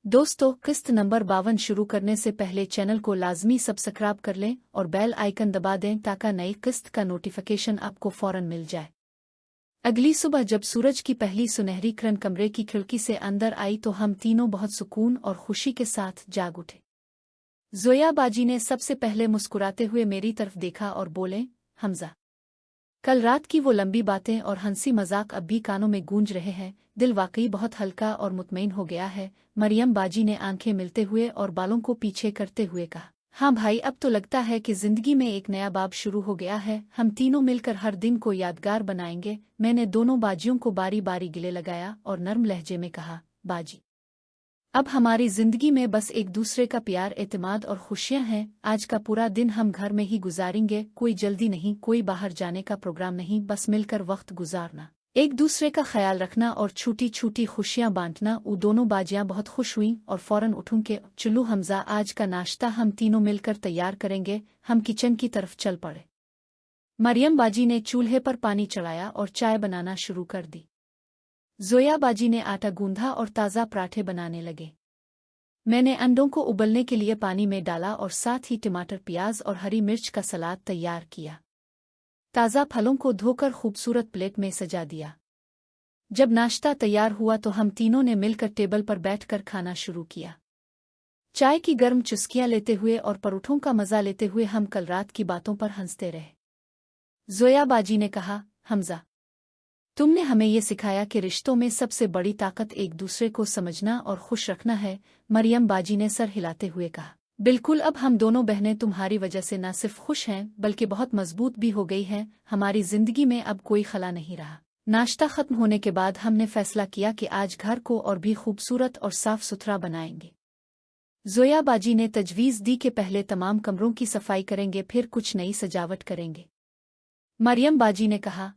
दोस्तों, किस्त नंबर 52 शुरू करने से पहले चैनल को लाजमी सब्सक्राइब कर लें और बेल आइकन दबा दें ताकि नई किस्त का नोटिफिकेशन आपको फौरन मिल जाए। अगली सुबह जब सूरज की पहली सुनहरी किरण कमरे की खिड़की से अंदर आई तो हम तीनों बहुत सुकून और खुशी के साथ जाग उठे। जोया बाजी ने सबसे पहले मुस्कुराते हुए मेरी तरफ देखा और बोले, हमजा, कल रात की वो लंबी बातें और हंसी मजाक अब भी कानों में गूंज रहे हैं। दिल वाकई बहुत हल्का और मुतमईन हो गया है। मरियम बाजी ने आंखें मिलते हुए और बालों को पीछे करते हुए कहा, हाँ भाई, अब तो लगता है कि जिंदगी में एक नया बाब शुरू हो गया है। हम तीनों मिलकर हर दिन को यादगार बनाएंगे। मैंने दोनों बाजियों को बारी बारी गले लगाया और नर्म लहजे में कहा, बाजी, अब हमारी जिंदगी में बस एक दूसरे का प्यार, एतमाद और खुशियां हैं। आज का पूरा दिन हम घर में ही गुजारेंगे। कोई जल्दी नहीं, कोई बाहर जाने का प्रोग्राम नहीं, बस मिलकर वक्त गुजारना, एक दूसरे का ख्याल रखना और छोटी छोटी खुशियां बांटना। वो दोनों बाजियां बहुत खुश हुईं और फौरन उठूं के, चलो हमजा, आज का नाश्ता हम तीनों मिलकर तैयार करेंगे। हम किचन की तरफ चल पड़े। मरियम बाजी ने चूल्हे पर पानी चढ़ाया और चाय बनाना शुरू कर दी। जोया बाजी ने आटा गूंधा और ताज़ा पराठे बनाने लगे। मैंने अंडों को उबलने के लिए पानी में डाला और साथ ही टमाटर, प्याज और हरी मिर्च का सलाद तैयार किया। ताज़ा फलों को धोकर खूबसूरत प्लेट में सजा दिया। जब नाश्ता तैयार हुआ तो हम तीनों ने मिलकर टेबल पर बैठकर खाना शुरू किया। चाय की गर्म चुस्कियां लेते हुए और परोठों का मजा लेते हुए हम कल रात की बातों पर हंसते रहे। जोया बाजी ने कहा, हमजा, तुमने हमें ये सिखाया कि रिश्तों में सबसे बड़ी ताकत एक दूसरे को समझना और खुश रखना है। मरियम बाजी ने सर हिलाते हुए कहा, बिल्कुल, अब हम दोनों बहनें तुम्हारी वजह से न सिर्फ खुश हैं बल्कि बहुत मजबूत भी हो गई हैं। हमारी जिंदगी में अब कोई खला नहीं रहा। नाश्ता खत्म होने के बाद हमने फैसला किया कि आज घर को और भी खूबसूरत और साफ सुथरा बनाएंगे। जोया बाजी ने तजवीज़ दी कि पहले तमाम कमरों की सफाई करेंगे, फिर कुछ नई सजावट करेंगे। मरियम बाजी ने कहा,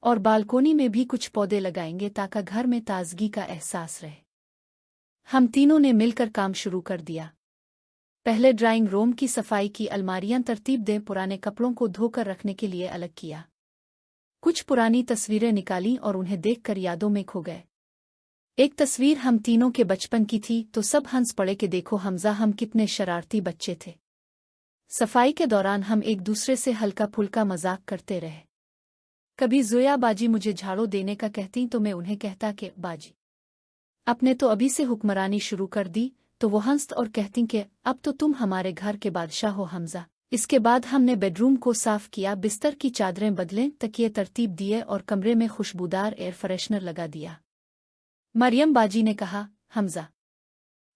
और बालकोनी में भी कुछ पौधे लगाएंगे ताकि घर में ताजगी का एहसास रहे। हम तीनों ने मिलकर काम शुरू कर दिया। पहले ड्राइंग रूम की सफाई की, अलमारियां तरतीब दें, पुराने कपड़ों को धोकर रखने के लिए अलग किया। कुछ पुरानी तस्वीरें निकालीं और उन्हें देखकर यादों में खो गए। एक तस्वीर हम तीनों के बचपन की थी तो सब हंस पड़े कि देखो हमजा, हम कितने शरारती बच्चे थे। सफाई के दौरान हम एक दूसरे से हल्का फुल्का मजाक करते रहे। कभी जोया बाजी मुझे झाड़ू देने का कहती तो मैं उन्हें कहता कि बाजी, आपने तो अभी से हुक्मरानी शुरू कर दी। तो वो हंसत और कहती कि अब तो तुम हमारे घर के बादशाह हो हमजा। इसके बाद हमने बेडरूम को साफ किया, बिस्तर की चादरें बदलें, तकिए तरतीब दिए और कमरे में खुशबूदार एयर फ्रेशनर लगा दिया। मरियम बाजी ने कहा, हमजा,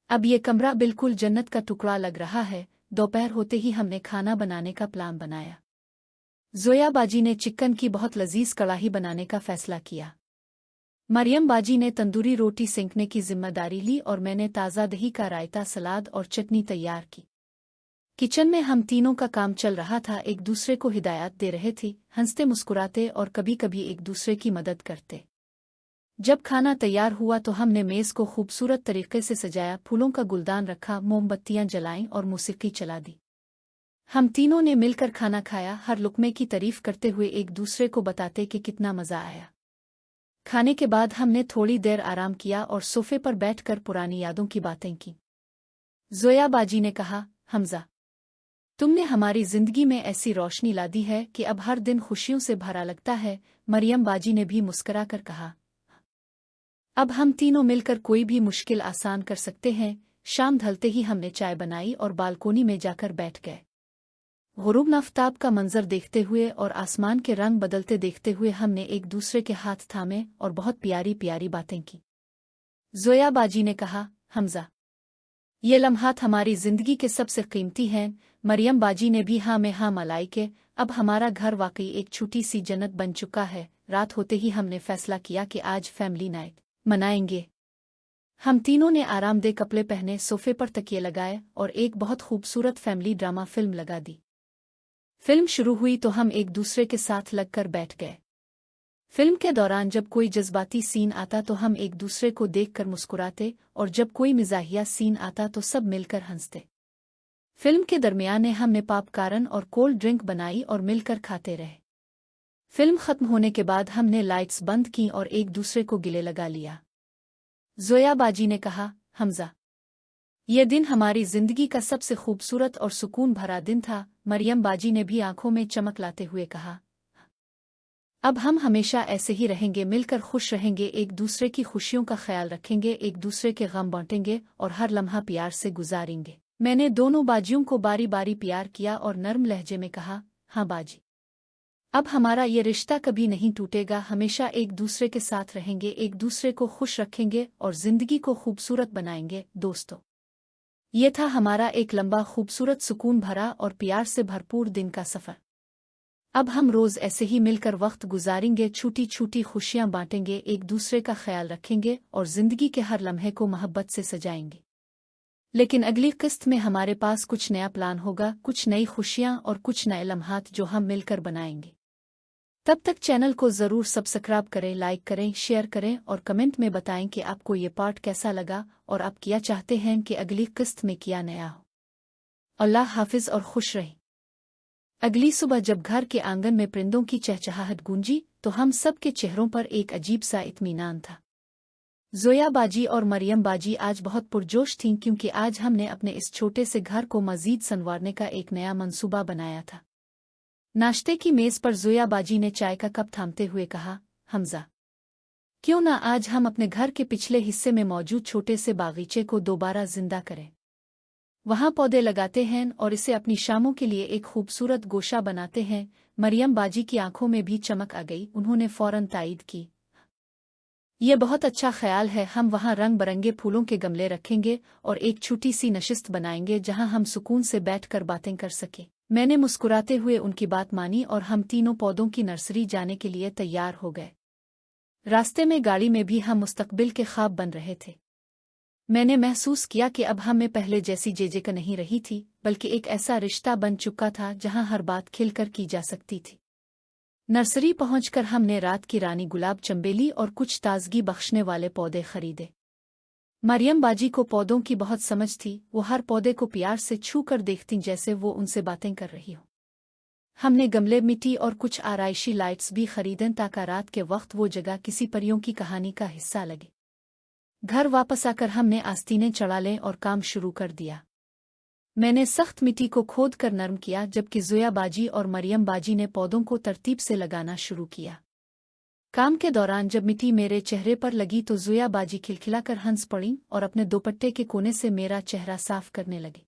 अब ये कमरा बिल्कुल जन्नत का टुकड़ा लग रहा है। दोपहर होते ही हमने खाना बनाने का प्लान बनाया। जोया बाजी ने चिकन की बहुत लजीज कड़ाही बनाने का फैसला किया। मरियम बाजी ने तंदूरी रोटी सेंकने की जिम्मेदारी ली और मैंने ताज़ा दही का रायता, सलाद और चटनी तैयार की। किचन में हम तीनों का काम चल रहा था, एक दूसरे को हिदायत दे रहे थे, हंसते मुस्कुराते और कभी कभी एक दूसरे की मदद करते। जब खाना तैयार हुआ तो हमने मेज़ को खूबसूरत तरीके से सजाया, फूलों का गुलदान रखा, मोमबत्तियां जलाईं और मौसीकी चला दी। हम तीनों ने मिलकर खाना खाया, हर लुक़मे की तारीफ करते हुए एक दूसरे को बताते कि कितना मज़ा आया। खाने के बाद हमने थोड़ी देर आराम किया और सोफे पर बैठकर पुरानी यादों की बातें की। जोया बाजी ने कहा, हमजा, तुमने हमारी जिंदगी में ऐसी रोशनी ला दी है कि अब हर दिन खुशियों से भरा लगता है। मरियम बाजी ने भी मुस्कुराकर कहा, अब हम तीनों मिलकर कोई भी मुश्किल आसान कर सकते हैं। शाम ढलते ही हमने चाय बनाई और बालकोनी में जाकर बैठ गए। गुरूब आफ़ताब का मंजर देखते हुए और आसमान के रंग बदलते देखते हुए हमने एक दूसरे के हाथ थामे और बहुत प्यारी प्यारी बातें की। जोया बाजी ने कहा, हमजा, ये लम्हात हमारी जिंदगी के सबसे कीमती हैं। मरियम बाजी ने भी हाँ में हाँ मलाई के, अब हमारा घर वाकई एक छोटी सी जन्नत बन चुका है। रात होते ही हमने फैसला किया कि आज फैमिली नाइट मनाएंगे। हम तीनों ने आरामदेह कपड़े पहने, सोफे पर तकिए लगाए और एक बहुत खूबसूरत फैमिली ड्रामा फिल्म लगा दी। फिल्म शुरू हुई तो हम एक दूसरे के साथ लगकर बैठ गए। फिल्म के दौरान जब कोई जज्बाती सीन आता तो हम एक दूसरे को देखकर मुस्कुराते और जब कोई मिजाहिया सीन आता तो सब मिलकर हंसते। फिल्म के दरमियान हमने पॉपकॉर्न और कोल्ड ड्रिंक बनाई और मिलकर खाते रहे। फिल्म खत्म होने के बाद हमने लाइट्स बंद की और एक दूसरे को गले लगा लिया। जोया बाजी ने कहा, हमजा। यह दिन हमारी जिंदगी का सबसे खूबसूरत और सुकून भरा दिन था, मरियम बाजी ने भी आंखों में चमक लाते हुए कहा। अब हम हमेशा ऐसे ही रहेंगे, मिलकर खुश रहेंगे, एक दूसरे की खुशियों का ख्याल रखेंगे, एक दूसरे के गम बांटेंगे और हर लम्हा प्यार से गुजारेंगे। मैंने दोनों बाजियों को बारी बारी प्यार किया और नर्म लहजे में कहा, हाँ बाजी, अब हमारा ये रिश्ता कभी नहीं टूटेगा, हमेशा एक दूसरे के साथ रहेंगे, एक दूसरे को खुश रखेंगे और जिंदगी को खूबसूरत बनाएंगे। दोस्तों, ये था हमारा एक लंबा, खूबसूरत, सुकून भरा और प्यार से भरपूर दिन का सफ़र। अब हम रोज़ ऐसे ही मिलकर वक्त गुजारेंगे, छोटी छोटी खुशियां बांटेंगे, एक दूसरे का ख्याल रखेंगे और जिंदगी के हर लम्हे को मोहब्बत से सजाएंगे। लेकिन अगली किस्त में हमारे पास कुछ नया प्लान होगा, कुछ नई खुशियां और कुछ नए लम्हात जो हम मिलकर बनाएंगे। तब तक चैनल को ज़रूर सब्सक्राइब करें, लाइक करें, शेयर करें और कमेंट में बताएं कि आपको ये पार्ट कैसा लगा और आप क्या चाहते हैं कि अगली किस्त में क्या नया हो। अल्लाह हाफिज़ और खुश रहें। अगली सुबह जब घर के आंगन में परिंदों की चहचहाहट गूंजी तो हम सब के चेहरों पर एक अजीब सा इत्मीनान था। जोया बाजी और मरियम बाजी आज बहुत पुरजोश थीं क्योंकि आज हमने अपने इस छोटे से घर को मज़ीद संवारने का एक नया मंसूबा बनाया था। नाश्ते की मेज़ पर जोया बाजी ने चाय का कप थामते हुए कहा, हमजा, क्यों ना आज हम अपने घर के पिछले हिस्से में मौजूद छोटे से बागीचे को दोबारा जिंदा करें। वहाँ पौधे लगाते हैं और इसे अपनी शामों के लिए एक खूबसूरत गोशा बनाते हैं। मरियम बाजी की आंखों में भी चमक आ गई, उन्होंने फौरन तायद की। यह बहुत अच्छा ख्याल है, हम वहाँ रंग बरंगे फूलों के गमले रखेंगे और एक छोटी सी नशिस्त बनाएंगे जहाँ हम सुकून से बैठकर बातें कर सकें। मैंने मुस्कुराते हुए उनकी बात मानी और हम तीनों पौधों की नर्सरी जाने के लिए तैयार हो गए। रास्ते में गाड़ी में भी हम मुस्तकबिल के ख्वाब बन रहे थे। मैंने महसूस किया कि अब हमें पहले जैसी जेजेक नहीं रही थी, बल्कि एक ऐसा रिश्ता बन चुका था जहां हर बात खिलकर की जा सकती थी। नर्सरी पहुंचकर हमने रात की रानी गुलाब, चंबेली और कुछ ताजगी बख्शने वाले पौधे खरीदे। मरियम बाजी को पौधों की बहुत समझ थी, वो हर पौधे को प्यार से छू कर देखती जैसे वो उनसे बातें कर रही हो। हमने गमले, मिट्टी और कुछ आराइशी लाइट्स भी खरीदें ताकि रात के वक्त वो जगह किसी परियों की कहानी का हिस्सा लगे। घर वापस आकर हमने आस्तीनें चढ़ा लें और काम शुरू कर दिया। मैंने सख्त मिट्टी को खोद कर नरम किया जबकि जोया बाजी और मरियम बाजी ने पौधों को तरतीब से लगाना शुरू किया। काम के दौरान जब मिट्टी मेरे चेहरे पर लगी तो जोया बाजी खिलखिलाकर हंस पड़ी और अपने दुपट्टे के कोने से मेरा चेहरा साफ करने लगी।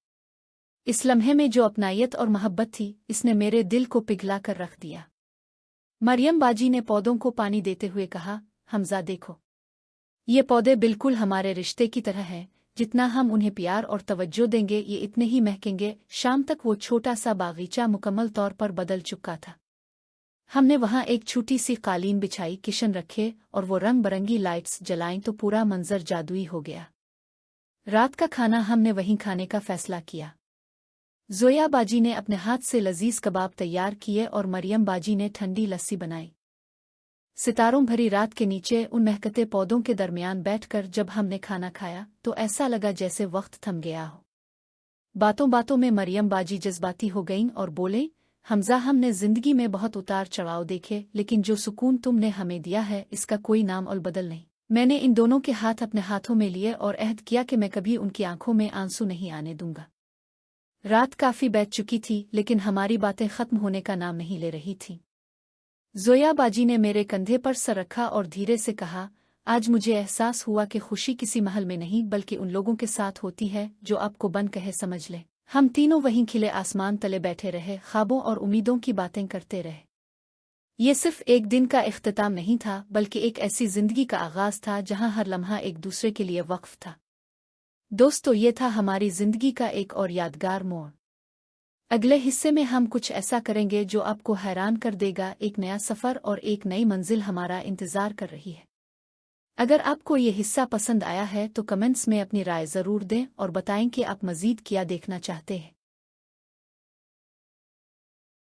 इस लम्हे में जो अपनायत और मोहब्बत थी, इसने मेरे दिल को पिघला कर रख दिया। मरियम बाजी ने पौधों को पानी देते हुए कहा, हमजा देखो, ये पौधे बिल्कुल हमारे रिश्ते की तरह हैं, जितना हम उन्हें प्यार और तवज्जो देंगे ये इतने ही महकेंगे। शाम तक वो छोटा सा बागीचा मुकम्मल तौर पर बदल चुका था। हमने वहाँ एक छोटी सी कालीन बिछाई, किशन रखे और वो रंग बरंगी लाइट्स जलाईं तो पूरा मंजर जादुई हो गया। रात का खाना हमने वहीं खाने का फैसला किया। जोया बाजी ने अपने हाथ से लजीज कबाब तैयार किए और मरियम बाजी ने ठंडी लस्सी बनाई। सितारों भरी रात के नीचे उन महकते पौधों के दरमियान बैठकर जब हमने खाना खाया तो ऐसा लगा जैसे वक्त थम गया हो। बातों बातों में मरियम बाजी जज्बाती हो गईं और बोले, हमजा, हमने जिंदगी में बहुत उतार चढ़ाव देखे, लेकिन जो सुकून तुमने हमें दिया है इसका कोई नाम और बदल नहीं। मैंने इन दोनों के हाथ अपने हाथों में लिए और अहद किया कि मैं कभी उनकी आंखों में आंसू नहीं आने दूंगा। रात काफी बीत चुकी थी लेकिन हमारी बातें खत्म होने का नाम नहीं ले रही थीं। जोया बाजी ने मेरे कंधे पर सर रखा और धीरे से कहा, आज मुझे एहसास हुआ कि खुशी किसी महल में नहीं बल्कि उन लोगों के साथ होती है जो आपको बन कहे समझ ले। हम तीनों वहीं खिले आसमान तले बैठे रहे, ख्वाबों और उम्मीदों की बातें करते रहे। ये सिर्फ एक दिन का इख्तिताम नहीं था बल्कि एक ऐसी जिंदगी का आगाज था जहां हर लम्हा एक दूसरे के लिए वक्फ था। दोस्तों, ये था हमारी जिंदगी का एक और यादगार मोड़। अगले हिस्से में हम कुछ ऐसा करेंगे जो आपको हैरान कर देगा। एक नया सफ़र और एक नई मंजिल हमारा इंतज़ार कर रही है। अगर आपको ये हिस्सा पसंद आया है तो कमेंट्स में अपनी राय ज़रूर दें और बताएं कि आप मज़ीद क्या देखना चाहते हैं।